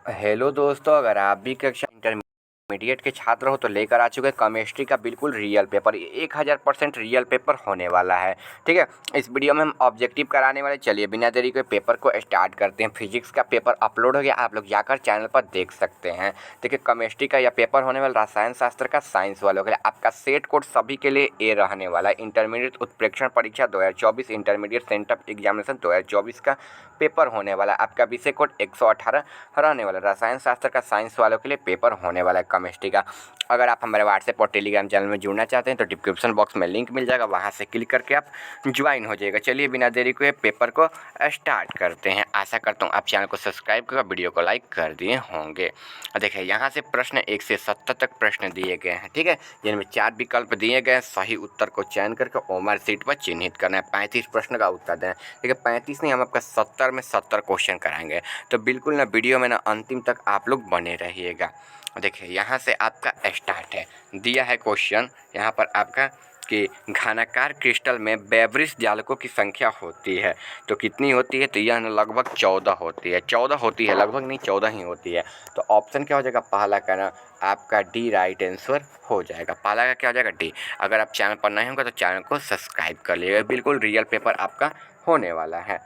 Hello दोस्तों, अगर आप भी कक्षा इंटरमीडिएट के छात्र हो तो लेकर आ चुके हैं केमिस्ट्री का बिल्कुल रियल पेपर। 1000% रियल पेपर होने वाला है। ठीक है, इस वीडियो में हम ऑब्जेक्टिव कराने वाले। चलिए बिना देरी के पेपर को स्टार्ट करते हैं। फिजिक्स का पेपर अपलोड हो गया, आप लोग जाकर चैनल पर देख सकते हैं। देखिए, केमिस्ट्री का यह पेपर होने वाला, रसायन शास्त्र का साइंस वालों के लिए। आपका सेट कोड सभी के लिए ए रहने वाला है। इंटरमीडिएट उत्प्रेक्षण परीक्षा 2024, इंटरमीडिएट सेंटर एग्जामिनेशन 2024 का पेपर होने वाला है। आपका विषय कोड 118 रहने वाला। रसायन शास्त्र का साइंस वालों के लिए पेपर होने वाला है केमिस्ट्री का। अगर आप हमारे व्हाट्सएप और टेलीग्राम चैनल में जुड़ना चाहते हैं तो डिस्क्रिप्शन बॉक्स में लिंक मिल जाएगा, वहां से क्लिक करके आप ज्वाइन हो जाएगा। चलिए बिना देरी के पेपर को स्टार्ट करते हैं। आशा करता हूँ आप चैनल को सब्सक्राइब कर वीडियो को लाइक कर दिए होंगे। देखिए, यहाँ से प्रश्न 1 से 70 तक प्रश्न दिए गए हैं। ठीक है, जिनमें 4 विकल्प दिए गए हैं। सही उत्तर को चयन करके ओमर सीट पर चिन्हित करना है। 35 प्रश्न का उत्तर देना है। ठीक है, 35 नहीं, हम आपका 70 में 70 क्वेश्चन कराएंगे। तो बिल्कुल ना वीडियो में ना अंतिम तक आप लोग बने रहिएगा। देखिए, यहाँ से आपका स्टार्ट है। दिया है क्वेश्चन यहाँ पर आपका कि घनाकार क्रिस्टल में बेवरिज जालकों की संख्या होती है तो कितनी होती है? तो यह लगभग 14 होती है। 14 होती है, लगभग नहीं 14 ही होती है। तो ऑप्शन क्या हो जाएगा? पहला का ना आपका डी राइट आंसर हो जाएगा। पहला का क्या हो जाएगा? डी। अगर आप चैनल पर नए होंगे तो चैनल को सब्सक्राइब कर लीजिएगा। बिल्कुल रियल पेपर आपका होने वाला है।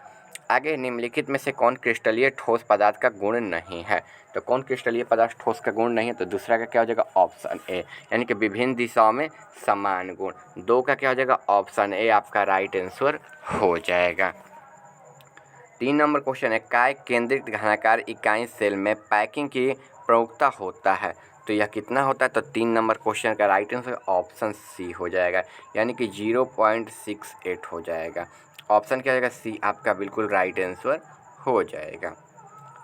आगे, निम्नलिखित में से कौन क्रिस्टलीय ठोस पदार्थ का गुण नहीं है? तो कौन क्रिस्टलीय पदार्थ ठोस का गुण नहीं है? तो दूसरा का क्या हो जाएगा? ऑप्शन ए, यानी कि विभिन्न दिशाओं में समान गुण। 2 का क्या हो जाएगा? ऑप्शन ए आपका राइट आंसर हो जाएगा। 3 नंबर क्वेश्चन है, काय केंद्रित घनाकार इकाई सेल में पैकिंग की प्रमुखता होता है? तो यह कितना होता है? तो 3 नंबर क्वेश्चन का राइट आंसर ऑप्शन सी हो जाएगा, यानी कि 0.68 हो जाएगा। ऑप्शन क्या हो जाएगा? सी आपका बिल्कुल राइट आंसर हो जाएगा।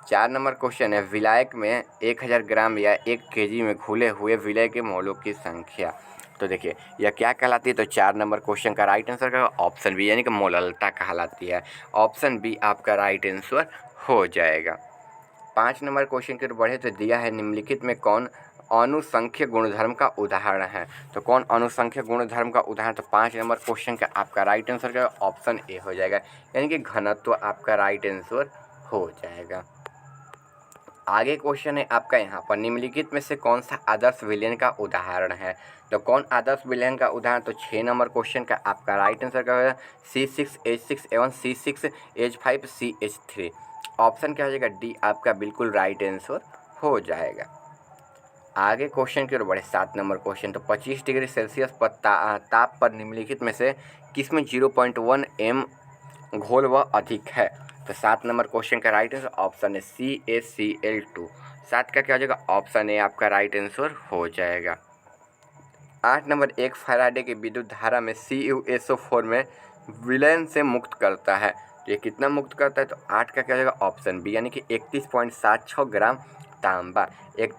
4 नंबर क्वेश्चन है, विलायक में 1000 ग्राम या 1 केजी में घुले हुए विलय के मोलों की संख्या। तो देखिए, यह क्या कहलाती है? तो 4 नंबर क्वेश्चन का राइट आंसर का ऑप्शन बी, यानी कि मोललता कहलाती है। ऑप्शन बी आपका राइट आंसर हो जाएगा। 5 नंबर क्वेश्चन की ओर बढ़े तो दिया है, निम्नलिखित में कौन अनुसंख्य गुणधर्म का उदाहरण है? तो कौन अनुसंख्य गुणधर्म का उदाहरण? तो 5 नंबर क्वेश्चन का आपका राइट आंसर का ऑप्शन ए हो जाएगा, यानी कि घनत्व आपका राइट आंसर हो जाएगा। आगे क्वेश्चन है आपका यहाँ पर, निम्नलिखित में से कौन सा आदर्श विलयन का उदाहरण है? तो कौन आदर्श विलयन का उदाहरण? तो 6 नंबर क्वेश्चन का आपका राइट आंसर क्या होगा? C6H6 एवं C6H5 CH3। ऑप्शन क्या हो जाएगा? डी आपका बिल्कुल राइट आंसर हो जाएगा। आगे क्वेश्चन की ओर बढ़े, 7 नंबर क्वेश्चन, तो 25 डिग्री सेल्सियस पर ताप पर निम्नलिखित में से किसमें 0.1 m घोल व अधिक है? तो 7 नंबर क्वेश्चन का राइट आंसर ऑप्शन है CaCl2। 7 का क्या हो जाएगा? ऑप्शन ए आपका राइट आंसर हो जाएगा। 8 नंबर, एक फैराडे की विद्युत धारा में CuSO4 में विलयन से मुक्त करता है। तो ये कितना मुक्त करता है? तो 8 का क्या हो जाएगा? ऑप्शन बी, यानी कि 31.76 ग्राम तांबा।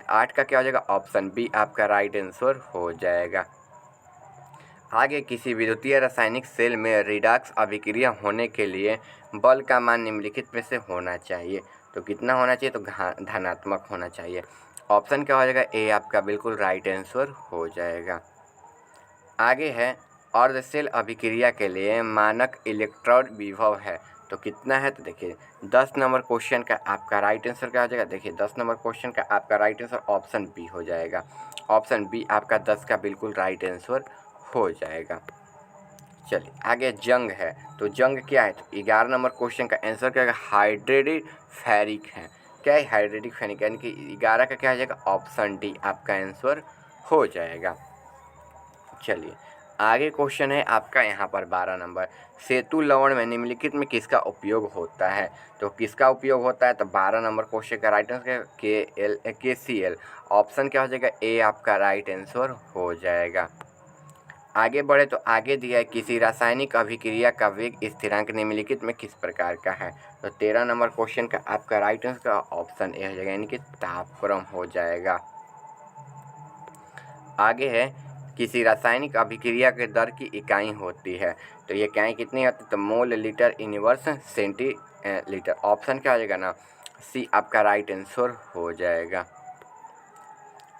8 का क्या हो जाएगा? ऑप्शन बी आपका राइट आंसर हो जाएगा। आगे, किसी विद्युतीय रासायनिक सेल में रिडॉक्स अभिक्रिया होने के लिए बल का मान निम्नलिखित में से होना चाहिए। तो कितना होना चाहिए? तो धनात्मक होना चाहिए। ऑप्शन क्या हो जाएगा? ए आपका बिल्कुल राइट आंसर हो जाएगा। आगे है, अर्धसेल अभिक्रिया के लिए मानक इलेक्ट्रॉन विभव है। तो कितना है? तो देखिए, 10 नंबर क्वेश्चन का आपका राइट आंसर क्या हो जाएगा? देखिए, 10 नंबर क्वेश्चन का आपका राइट आंसर ऑप्शन बी हो जाएगा। ऑप्शन बी आपका 10 का बिल्कुल राइट आंसर हो जाएगा। चलिए आगे, जंग है। तो जंग क्या है? तो 11 नंबर क्वेश्चन का आंसर क्या है? हाइड्रेटिक फेरिक है। क्या है? हाइड्रेटिक फेरिक, यानी कि 11 का क्या हो जाएगा? ऑप्शन डी आपका आंसर हो जाएगा। चलिए आगे क्वेश्चन है आपका यहाँ पर 12 नंबर, सेतु लवण में निम्नलिखित में किसका उपयोग होता है? तो किसका उपयोग होता है? तो 12 नंबर क्वेश्चन का राइट आंसर KCl। ऑप्शन क्या हो जाएगा? ए आपका राइट आंसर हो जाएगा। आगे बढ़े तो आगे दिया है, किसी रासायनिक अभिक्रिया का वेग स्थिरांक निम्नलिखित में किस प्रकार का है? तो 13 नंबर क्वेश्चन का आपका राइट आंसर का ऑप्शन ए हो जाएगा, यानी कि तापक्रम हो जाएगा। आगे है, किसी रासायनिक अभिक्रिया के दर की इकाई होती है। तो ये इकाई कितनी होती है? तो mole litre inverse centilitre. Option क्या हो जाएगा ना? सी आपका राइट आंसर हो जाएगा।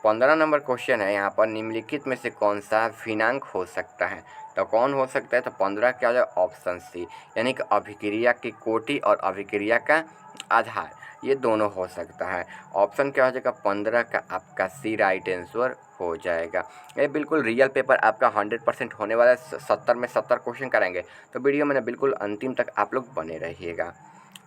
15 नंबर क्वेश्चन है यहाँ पर, निम्नलिखित में से कौन सा भिन्नांक हो सकता है? तो कौन हो सकता है? तो 15 क्या हो जाएगा? ऑप्शन सी, यानी कि अभिक्रिया की कोटि और अभिक्रिया का आधार। ये दोनों हो सकता है। ऑप्शन क्या हो जाएगा 15 का आपका सी राइट आंसर हो जाएगा। ये बिल्कुल रियल पेपर आपका 100% होने वाला है। 70 में 70 क्वेश्चन कराएंगे, तो वीडियो में बिल्कुल अंतिम तक आप लोग बने रहिएगा।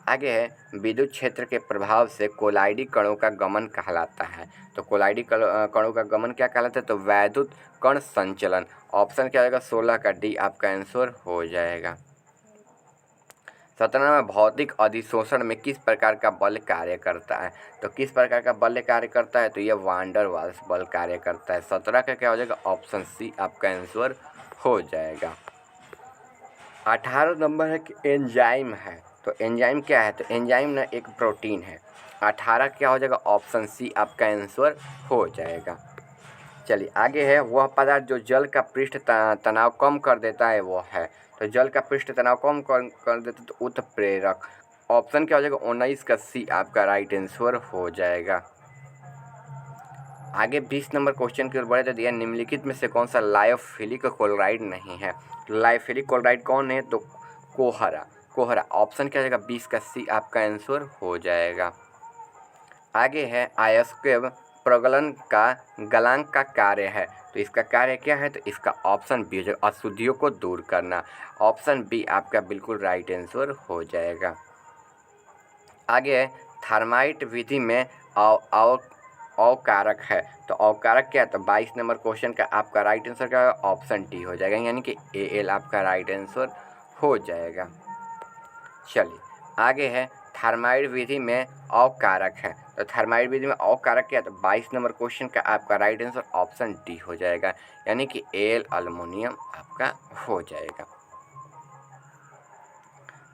आगे है, विद्युत क्षेत्र के प्रभाव से कोलाइडी कणों का गमन कहलाता है। तो कोलाइडी कणों का गमन क्या कहलाता है? तो वैद्युत कण संचलन। ऑप्शन क्या आएगा 16 का डी आपका आंसर हो जाएगा। 17 में भौतिक अधिशोषण में किस प्रकार का बल कार्य करता है? तो किस प्रकार का बल कार्य करता है? तो ये वांडर वाल्स बल कार्य करता है। 17 का क्या हो जाएगा? ऑप्शन सी आपका आंसर हो जाएगा। 18 नंबर है कि एंजाइम है। तो एंजाइम क्या है? तो एंजाइम ना एक प्रोटीन है। 18 क्या हो जाएगा? ऑप्शन सी आपका आंसर हो जाएगा। चलिए आगे है, वह पदार्थ जो जल का पृष्ठ तनाव कम कर देता है वो है। तो जल का पृष्ठ तनाव कम कर देता है तो उत्प्रेरक। ऑप्शन क्या हो जाएगा? 19 का सी आपका राइट आंसर हो जाएगा। आगे 20 नंबर क्वेश्चन की ओर बढ़े तो दिया निम्नलिखित में से कौन सा लायोफिलिक क्लोराइड नहीं है? लायोफिलिक क्लोराइड कौन है? तो कोहरा। कोहरा। ऑप्शन क्या हो जाएगा? 20 का सी आपका आंसर हो जाएगा। आगे है, अयस्क प्रगलन का गलांक का कार्य है। तो इसका कार्य क्या है? तो इसका ऑप्शन बी हो जाएगा अशुद्धियों को दूर करना। ऑप्शन बी आपका बिल्कुल राइट आंसर हो जाएगा। आगे है, थर्माइट विधि में अवकारक है। तो अवकारक क्या है? तो 22 नंबर क्वेश्चन का आपका राइट आंसर क्या है? ऑप्शन डी हो जाएगा, यानी कि एल आपका राइट आंसर हो जाएगा। चलिए आगे है, थर्माइट विधि में अवकारक है। तो थर्माइट विधि में अवकारक क्या है? तो 22 नंबर क्वेश्चन का आपका राइट आंसर ऑप्शन डी हो जाएगा, यानी कि एल अल्मोनियम आपका हो जाएगा।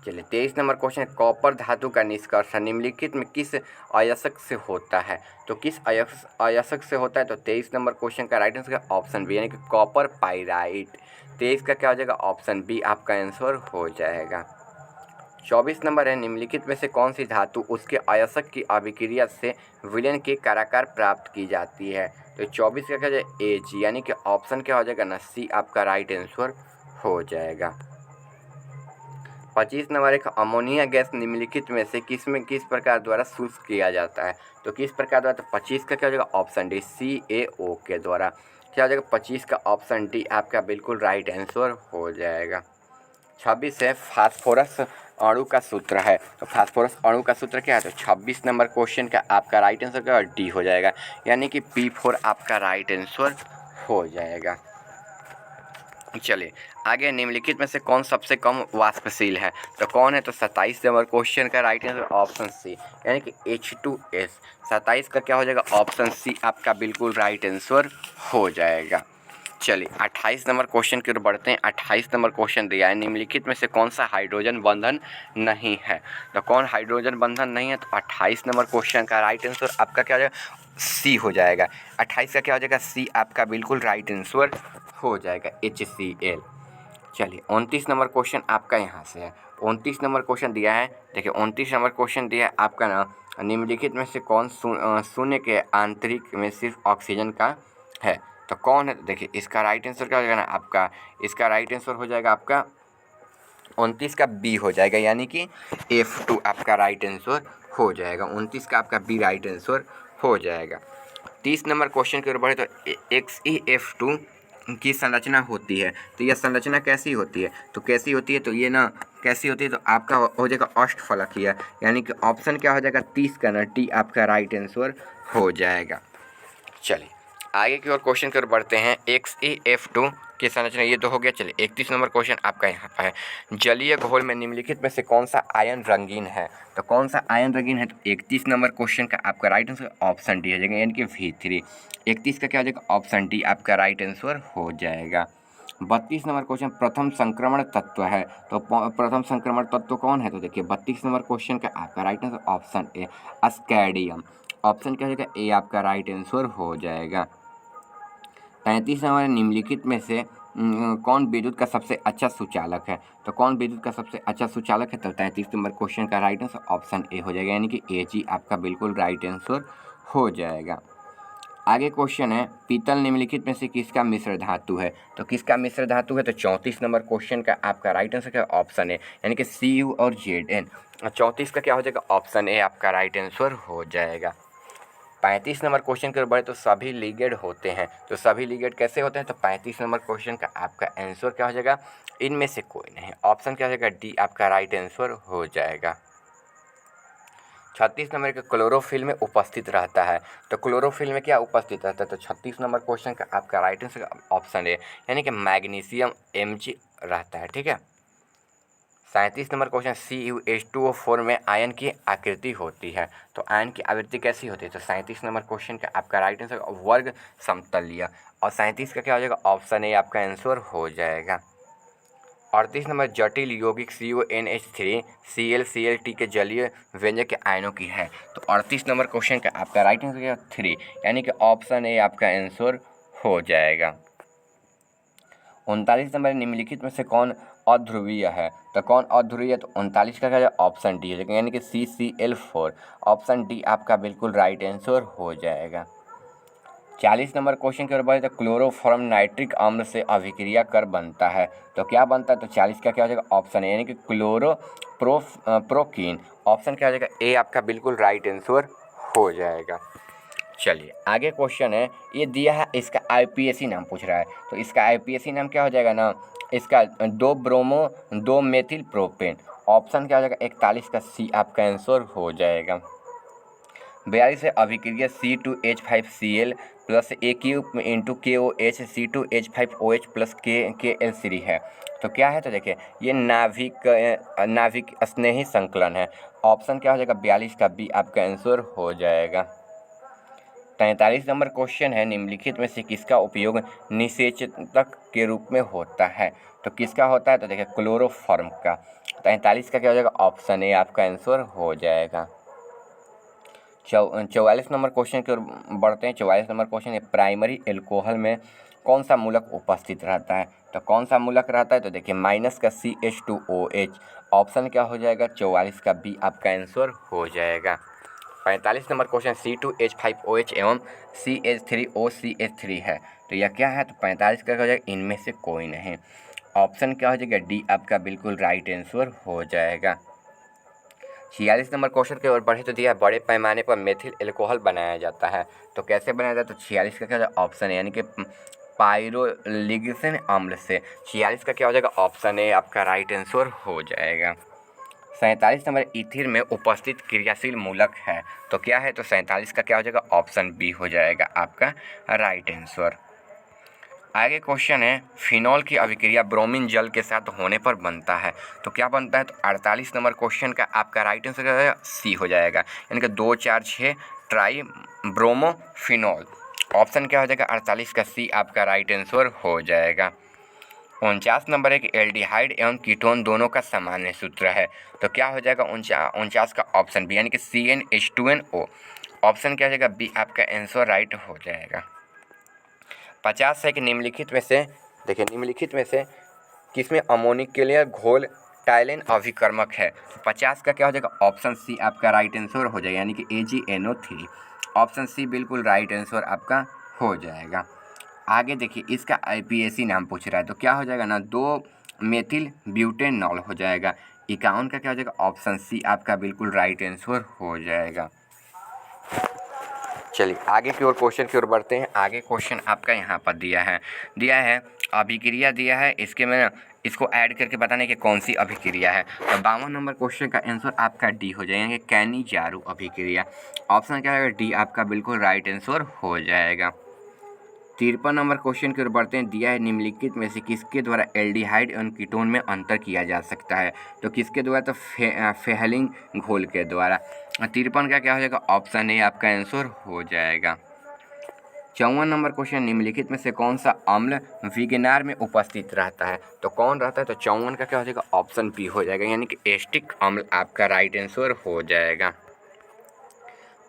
चलिए 23 नंबर क्वेश्चन, कॉपर धातु का निष्कर्षण निम्नलिखित में किस अयस्क से होता है? तो किस अयस्क से होता है? तो 23 नंबर क्वेश्चन का राइट आंसर ऑप्शन बी, यानी कि कॉपर पाइराइट। 23 का क्या हो जाएगा? ऑप्शन बी आपका आंसर हो जाएगा। 24 नंबर है, निम्नलिखित में से कौन सी धातु उसके अयस्क की अभिक्रिया से विलयन की काराकार प्राप्त की जाती है? तो 24 का क्या हो जाएगा? ए जी, यानी कि ऑप्शन क्या हो जाएगा ना? सी आपका राइट आंसर हो जाएगा। 25 नंबर, एक अमोनिया गैस निम्नलिखित में से किस प्रकार द्वारा शुष्क किया जाता है? तो किस प्रकार द्वारा? तो 25 का क्या हो जाएगा? ऑप्शन डी CaO के द्वारा। क्या हो जाएगा? 25 का ऑप्शन डी आपका बिल्कुल राइट आंसर हो जाएगा। 26 है, फास्फोरस अणु का सूत्र है। तो फास्फोरस अणु का सूत्र क्या है? तो 26 नंबर क्वेश्चन का आपका राइट आंसर क्या? डी हो जाएगा, यानी कि P4 आपका राइट आंसर हो जाएगा। चलिए आगे, निम्नलिखित में से कौन सबसे कम वाष्पशील है? तो कौन है? तो 27 नंबर क्वेश्चन का राइट आंसर ऑप्शन सी, यानी कि H2S। 27 का क्या हो जाएगा? ऑप्शन सी आपका बिल्कुल राइट आंसर हो जाएगा। चलिए 28 नंबर क्वेश्चन की ओर बढ़ते हैं। 28 नंबर क्वेश्चन दिया है, निम्नलिखित में से कौन सा हाइड्रोजन बंधन नहीं है? तो कौन हाइड्रोजन बंधन नहीं है? तो 28 नंबर क्वेश्चन का राइट आंसर आपका क्या हो जाएगा? सी हो जाएगा। 28 का क्या हो जाएगा? सी आपका बिल्कुल राइट आंसर हो जाएगा, HCl। चलिए 29 नंबर क्वेश्चन आपका यहाँ से है। 29 नंबर क्वेश्चन दिया है, देखिए 29 नंबर क्वेश्चन दिया है आपका ना, निम्नलिखित में से कौन शून्य के आंतरिक में सिर्फ ऑक्सीजन का है? तो कौन है? तो देखिए इसका राइट आंसर क्या हो जाएगा ना आपका? इसका राइट आंसर हो जाएगा आपका 29 का बी हो जाएगा, यानी कि F2 आपका राइट आंसर हो जाएगा। 29 का आपका बी राइट आंसर हो जाएगा। 30 नंबर क्वेश्चन की ओर बढ़े तो XeF2 की संरचना होती है। तो यह संरचना कैसी होती है? तो कैसी होती है? तो ये ना कैसी होती है? तो आपका हो जाएगा अष्टफलकीय, यानी कि ऑप्शन क्या हो जाएगा? 30 का ना डी आपका राइट आंसर हो जाएगा। चलिए आगे की ओर क्वेश्चन की ओर बढ़ते हैं। XeF2 की संरचना ये तो हो गया। चलिए 31 नंबर क्वेश्चन आपका यहाँ पर है, जलीय घोल में निम्नलिखित में से कौन सा आयन रंगीन है? तो कौन सा आयन रंगीन है? तो 31 नंबर क्वेश्चन का आपका राइट आंसर ऑप्शन डी हो जाएगा, यानी कि V3। 31 का क्या हो जाएगा? ऑप्शन डी आपका राइट आंसर हो जाएगा। 32 नंबर क्वेश्चन, प्रथम संक्रमण तत्व है। तो प्रथम संक्रमण तत्व कौन है? तो देखिए 32 नंबर क्वेश्चन का आपका right answer option A ascidium. Option क्या हो जाएगा? ए आपका राइट आंसर हो जाएगा। 35 नंबर, निम्नलिखित में से कौन विद्युत का सबसे अच्छा सुचालक है? तो कौन विद्युत का सबसे अच्छा सुचालक है? तो 33 नंबर क्वेश्चन का राइट आंसर ऑप्शन ए हो जाएगा, यानी कि AG आपका बिल्कुल राइट आंसर हो जाएगा। आगे क्वेश्चन है पीतल निम्नलिखित में से किसका मिश्र धातु है। तो किसका मिश्र धातु है, तो 34 नंबर क्वेश्चन का आपका राइट आंसर क्या ऑप्शन है, यानी कि Cu और Zn। 34 का क्या हो जाएगा, ऑप्शन ए आपका राइट आंसर हो जाएगा। 35 नंबर क्वेश्चन के ऊपर तो सभी लिगेंड होते हैं, तो सभी लिगेंड कैसे होते हैं, तो 35 नंबर क्वेश्चन का आपका आंसर क्या हो जाएगा, इनमें से कोई नहीं, ऑप्शन क्या हो जाएगा, डी आपका राइट आंसर हो जाएगा। 36 नंबर के क्लोरोफिल में उपस्थित रहता है, तो क्लोरोफिल में क्या उपस्थित रहता है, तो 36 नंबर क्वेश्चन का आपका राइट आंसर ऑप्शन है, यानी कि मैग्नीशियम Mg रहता है। ठीक है। 37 नंबर क्वेश्चन CuH2O4 में आयन की आकृति होती है, तो आयन की आवृत्ति कैसी होती है, तो 37 नंबर क्वेश्चन का आपका राइट आंसर वर्ग समतलीय, और 37 का क्या हो जाएगा, ऑप्शन ए आपका आंसर हो जाएगा। 38 नंबर जटिल यौगिक CuNH3 ClCl के जलीय व्यंजक के आयनों की है, तो 38 नंबर क्वेश्चन का आपका राइट आंसर क्या 3, यानी कि ऑप्शन ए आपका आंसर हो जाएगा। 39 नंबर निम्नलिखित में से कौन अध्रुवीय है, तो कौन अध्रुवीय, तो 39 का क्या ऑप्शन डी हो जाएगा, यानी कि CCl4, ऑप्शन डी आपका बिल्कुल राइट आंसर हो जाएगा। 40 नंबर क्वेश्चन की ओर बढ़े तो क्लोरोफॉर्म नाइट्रिक अम्ल से अभिक्रिया कर बनता है, तो क्या बनता है, तो 40 का क्या हो जाएगा, ऑप्शन है, यानी कि प्रोकीन, ऑप्शन क्या हो जाएगा, ए आपका बिल्कुल राइट आंसर हो जाएगा। चलिए आगे क्वेश्चन है, ये दिया है, इसका IPAC नाम पूछ रहा है, तो इसका IPAC नाम क्या हो जाएगा ना, इसका 2 ब्रोमो 2 मेथिल प्रोपेन, ऑप्शन क्या हो जाएगा, 41 का सी आपका आंसर हो जाएगा। 42 है अभिक्रिया C2H5Cl plus AQ into KOH C2H5OH plus KL3 है, तो क्या है, तो देखिए ये नाभिक स्नेही संकलन है, ऑप्शन क्या हो जाएगा, 42 का बी आपका आंसर हो जाएगा। 43 नंबर क्वेश्चन है निम्नलिखित में से किसका उपयोग निषेचक के रूप में होता है, तो किसका होता है, तो देखिए क्लोरोफॉर्म का। 43 का क्या हो जाएगा, ऑप्शन ए आपका आंसर हो जाएगा। 44 नंबर क्वेश्चन की ओर बढ़ते हैं। 44 नंबर क्वेश्चन है प्राइमरी एल्कोहल में कौन सा मूलक उपस्थित रहता है, तो कौन सा मूलक रहता है, तो देखिए माइनस का CH2OH, ऑप्शन क्या हो जाएगा, 44 का बी आपका आंसर हो जाएगा। 45 नंबर क्वेश्चन C2H5OH एवं CH3OCH3 है, तो यह क्या है, तो 45 का हो जाएगा, इनमें से कोई नहीं, ऑप्शन क्या हो जाएगा, डी आपका बिल्कुल राइट आंसर हो जाएगा। 46 नंबर क्वेश्चन की ओर बढ़े तो दिया बड़े पैमाने पर मेथिल एल्कोहल बनाया जाता है, तो कैसे बनाया जाता है, तो 46 का क्या ऑप्शन है, यानी कि पायरोलिग्सिन अम्ल से। 46 का क्या हो जाएगा, ऑप्शन ए आपका राइट आंसर हो जाएगा। 47 नंबर ईथिर में उपस्थित क्रियाशील मूलक है, तो क्या है, तो 47 का क्या हो जाएगा, ऑप्शन बी हो जाएगा आपका राइट आंसर। आगे क्वेश्चन है फिनॉल की अभिक्रिया ब्रोमीन जल के साथ होने पर बनता है, तो क्या बनता है, तो 48 नंबर क्वेश्चन का आपका राइट आंसर क्या है, सी हो जाएगा, यानी कि 2,4,6 ट्राई ब्रोमोफिनॉल, ऑप्शन क्या हो जाएगा, 48 का सी आपका राइट आंसर हो जाएगा। 49 नंबर एक एल्डिहाइड एवं कीटोन दोनों का सामान्य सूत्र है, तो क्या हो जाएगा, 49 का ऑप्शन बी, यानी कि CnH2nO, ऑप्शन क्या हो जाएगा, बी आपका आंसर राइट हो जाएगा। 50 है कि निम्नलिखित में से देखिए निम्नलिखित में से किसमें अमोनिकुलर घोल टाइलेन अभिकर्मक है, 50 का क्या हो जाएगा, ऑप्शन सी आपका राइट आंसर हो जाएगा, यानी कि AgNO3, ऑप्शन सी बिल्कुल राइट आंसर आपका हो जाएगा। आगे देखिए इसका IPAC नाम पूछ रहा है, तो क्या हो जाएगा ना, 2 मेथिल ब्यूटेनॉल हो जाएगा। 51 का क्या हो जाएगा, ऑप्शन सी आपका बिल्कुल राइट आंसर हो जाएगा। चलिए आगे की ओर क्वेश्चन की ओर बढ़ते हैं। आगे क्वेश्चन आपका यहाँ पर दिया है अभिक्रिया दिया है, इसके में इसको ऐड करके बताने की कौन सी अभिक्रिया है, तो 52 नंबर क्वेश्चन का आंसर आपका डी हो जाएगा, कैनिजारू अभिक्रिया, ऑप्शन क्या है, डी आपका बिल्कुल राइट आंसर हो जाएगा। 53 नंबर क्वेश्चन की ओर बढ़ते हैं। दिया है निम्नलिखित में से किसके द्वारा एल्डिहाइड एवं कीटोन में अंतर किया जा सकता है, तो किसके द्वारा, तो फेहलिंग घोल के द्वारा। 53 का क्या हो जाएगा, ऑप्शन ए आपका आंसर हो जाएगा। 54 नंबर क्वेश्चन निम्नलिखित में से कौन सा अम्ल विगनार में उपस्थित रहता है, तो कौन रहता है, तो 54 का क्या हो जाएगा, ऑप्शन बी हो जाएगा, यानी कि एस्टिक अम्ल आपका राइट आंसर हो जाएगा।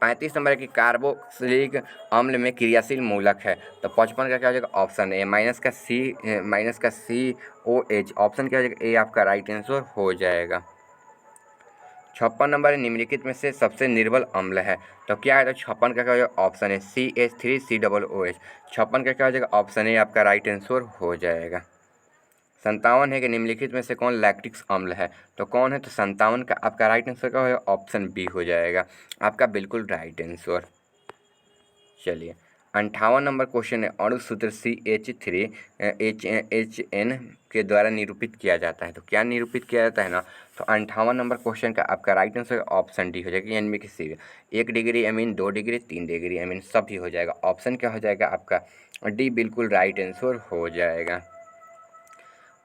35 नंबर की कार्बोक्सिलिक अम्ल में क्रियाशील मूलक है, तो 55 का क्या हो जाएगा, ऑप्शन ए माइनस का COH, ऑप्शन क्या हो जाएगा, ए आपका राइट आंसर हो जाएगा। 56 नंबर है निम्नलिखित में से सबसे निर्बल अम्ल है, तो क्या है? तो 56 का क्या हो जाएगा? ऑप्शन है CH3COOH। 56 का क्या हो जाएगा? ऑप्शन ए आपका राइट आंसर हो जाएगा। 57 है कि निम्नलिखित में से कौन लैक्टिक अम्ल है, तो कौन है? तो 57 का आपका राइट आंसर क्या होगा? ऑप्शन बी हो जाएगा आपका बिल्कुल राइट आंसर। चलिए 58 नंबर क्वेश्चन है, अणु सूत्र CH3HN के द्वारा निरूपित किया जाता है, तो क्या निरूपित किया जाता है ना? तो 58 नंबर क्वेश्चन का आपका राइट आंसर ऑप्शन डी हो जाएगा, यानी में किसी 1 degree amine, 2 degree, 3 degree amine सभी हो जाएगा। ऑप्शन क्या हो जाएगा आपका? डी बिल्कुल राइट आंसर हो जाएगा।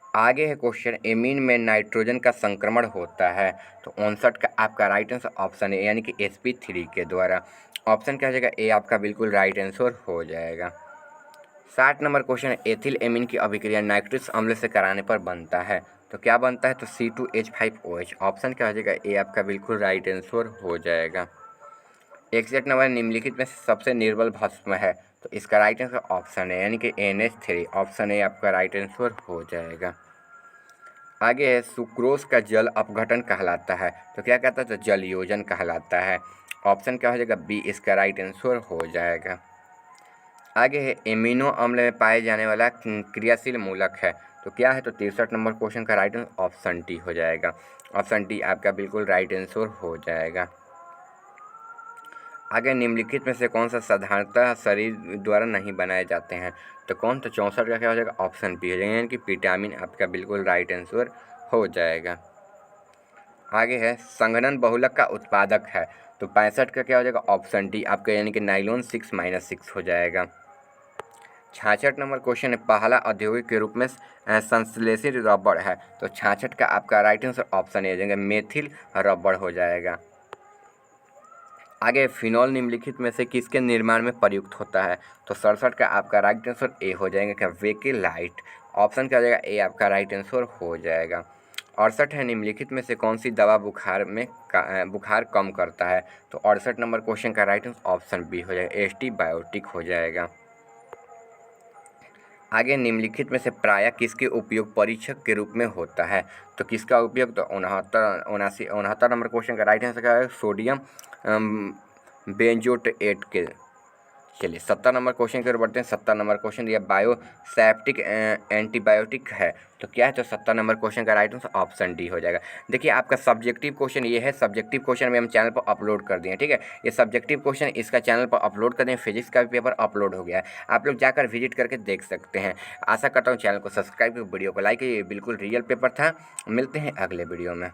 आगे है क्वेश्चन, एमीन में नाइट्रोजन का संक्रमण होता है, तो 59 का आपका राइट आंसर ऑप्शन ए यानी कि sp3 के द्वारा। ऑप्शन क्या हो जाएगा? ए आपका बिल्कुल राइट आंसर हो जाएगा। 60 नंबर क्वेश्चन, एथिल एमीन की अभिक्रिया नाइट्रिक अम्ल से कराने पर बनता है, तो क्या बनता है? तो C2H5OH। ऑप्शन क्या हो जाएगा? ए आपका बिल्कुल राइट आंसर हो जाएगा। 61 नंबर निम्नलिखित में से सबसे निर्बल भस्म है, तो इसका राइट आंसर ऑप्शन है यानी कि NH3। ऑप्शन ए आपका राइट आंसर हो जाएगा। आगे है, सुक्रोज का जल अपघटन कहलाता है, तो क्या कहता है? तो जल योजन कहलाता है। ऑप्शन क्या हो जाएगा? बी इसका राइट आंसर हो जाएगा। आगे है, एमिनो अम्ल में पाए जाने वाला क्रियाशील मूलक है, तो क्या है? तो 63 नंबर क्वेश्चन का राइट आंसर ऑप्शन डी हो जाएगा। ऑप्शन डी आपका बिल्कुल राइट आंसर हो जाएगा। आगे निम्नलिखित में से कौन सा साधारणतः शरीर द्वारा नहीं बनाए जाते हैं, तो कौन? तो 64 का क्या हो जाएगा? ऑप्शन बी हो जाएगा, यानी कि विटामिन आपका बिल्कुल राइट आंसर हो जाएगा। आगे है, संघनन बहुलक का उत्पादक है, तो 65 का क्या हो जाएगा? ऑप्शन डी आपका यानी कि नाइलॉन 6-6 हो जाएगा। 66 नंबर क्वेश्चन है, पहला औद्योगिक के रूप में संश्लेषित रबड़ है, तो 66 का आपका राइट आंसर ऑप्शन ए हो जाएगा, मेथिल रबड़ हो जाएगा। आगे फिनॉल निम्नलिखित में से किसके निर्माण में प्रयुक्त होता है, तो 67 का आपका राइट आंसर ए हो जाएगा क्या? वेकेलाइट। ऑप्शन क्या हो जाएगा? ए आपका राइट आंसर हो जाएगा। 68 है, निम्नलिखित में से कौन सी दवा बुखार कम करता है, तो 68 नंबर क्वेश्चन का राइट आंसर ऑप्शन बी हो जाएगा, एंटीबायोटिक हो जाएगा। आगे निम्नलिखित में से प्रायः किसके उपयोग परीक्षक के रूप में होता है, तो किसका उपयोग? तो 69 नंबर क्वेश्चन का राइट आंसर क्या है? सोडियम बेंजोएट के। चलिए 70 नंबर क्वेश्चन की ओर बढ़ते हैं। 70 नंबर क्वेश्चन दिया, बायोसेप्टिक एंटीबायोटिक है, तो क्या है? तो 70 नंबर क्वेश्चन का राइट आंसर ऑप्शन डी हो जाएगा। देखिए आपका सब्जेक्टिव क्वेश्चन ये है, सब्जेक्टिव क्वेश्चन में हम चैनल पर अपलोड कर दिए, ठीक है। ये सब्जेक्टिव क्वेश्चन इसका चैनल पर अपलोड कर दिए, फिजिक्स का भी पेपर अपलोड हो गया है, आप लोग जाकर विजिट करके देख सकते हैं। आशा करता हूँ चैनल को सब्सक्राइब, वीडियो को लाइक, ये बिल्कुल रियल पेपर था। मिलते हैं अगले वीडियो में।